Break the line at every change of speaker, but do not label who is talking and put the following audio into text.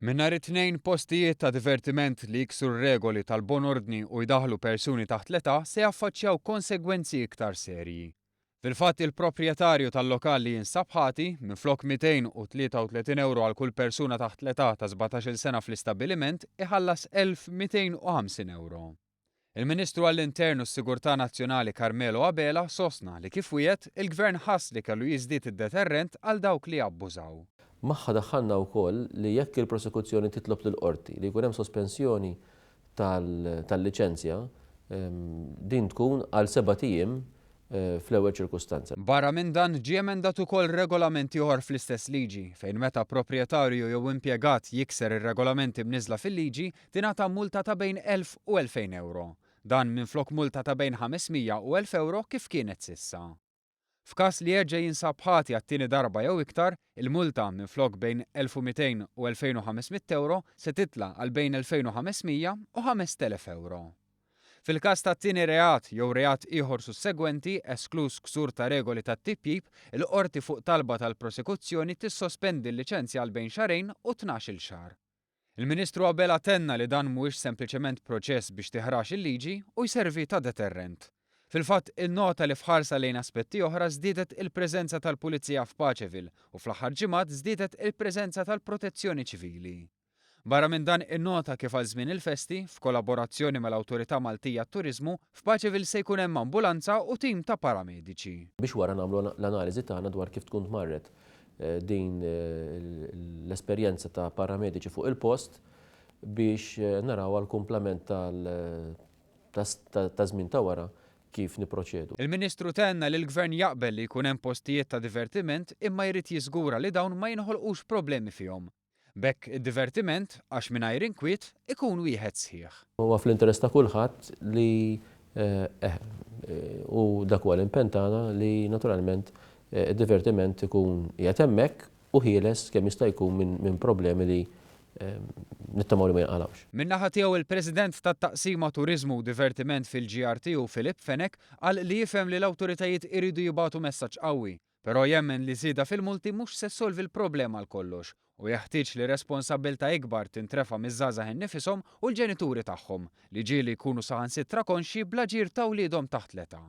Minn nhar it-tnejn postijiet ta' divertiment li jiksu r-regoli tal-bon ordni u jdaħlu persuni taħt l-età se jaffaċċjaw konsegwenzi iktar serji. Fil-fatt il-proprjetarju tal-lokal li jinsab ħati minflok 233 euro għal kull persuna taħt l-età ta' 17-il sena fl-istabbiliment iħallas 1250 euro. Il-Ministru għall-Intern u s-Sigurtà Nazzjonali Carmelo Abela sostna li kif wiegħed il-Gvern ħass li kellu jiżdied id-deterrent għal dawk li abbużaw.
Magħha daħħalna wkoll li jekk il-prosekuzzjoni titlob lill-qorti li jkun hemm sospensjoni tal-liċenzja din tkun għal 7 ijiem fl-ewwel ċirkustanza.
Barra minn dan ġie emendat ukoll regolamenti oħra fl-istess liġi fejn meta proprjetarju jew impjegat jikser ir-regolamenti mniżla fil-liġi tingħata multa ta' bejn 1000 u 2000 euro. Dan minflok multa ta' bejn 500 u 1000 euro kif kienet sissa. F'każ li jerġa' jinsab ħati għat-tieni darba jew iktar, il-multa minflok bejn 1200 u 2500 euro se titla' għal bejn 2500 u 5000 euro. Fil-każ tat-tieni reat jew reat ieħor sussegwenti esklus ksur ta' regoli tat-tipjib, il-qorti fuq talba tal-prosekuzzjoni tissospendi l-liċenzja għal bejn xarejn u 12-il xahar. Il-Ministru Abela tenna li dan mhuwiex sempliċement proċess biex tiħrax il-liġi u jservi ta' deterrent. Fil-fatt, il-nota li fħarsa lejn aspetti oħra żdiedet il-preżenza tal-Pulizija f'Paċeville u fl-aħħar ġimgħat żdiedet il-preżenza tal-Protezzjoni Ċivili. Barra minn dan in-nota kif għal żmien il-festi, f'kollaborazzjoni mal-Awtorità Maltija t-Turiżmu, f'Paċeville se jkun hemm ambulanza u tim ta' paramediċi.
Biex wara nagħmlu l-analiżi tagħna dwar kif tkun tmarret din l-esperjenza ta' paramediċi fuq il-post biex naraw għall-kumplament ta' żmien ta' wara kif niproċedu.
Il-Ministru tenna li l-Gvern jaqbel li jkun hemm postijiet ta' divertiment imma jrid jiżgura li dawn ma jinħolqux problemi fihom. Bekk id-divertiment għax mingħajr inkwiet ikun wieħed sħiħ.
Huwa fl-interess ta' kulħadd li u dak huwa l-impenn tagħna li naturalment id-divertiment ikun qiegħed hemmhekk u ħieles kemm jista' jkun minn problemi li nittamaw li ma jinqalawx.
Min-naħa tiegħu il-President tat-Taqsima Turiżmu u Divertiment fil-GRT Philipp Fenek qal li jifhem li l-awtoritajiet iridu jibagħtu messaġġ qawwi, però jemmen li żieda fil-multi mhux se solvi l-problema għal kollox u jeħtieġ li responsabbilta ikbar tintrefa' miż-żgħażagħ innifishom u l-ġenituri tagħhom li ġieli jkunu saħansitra konxi bl-aġir ta' wliedhom taħt l-età.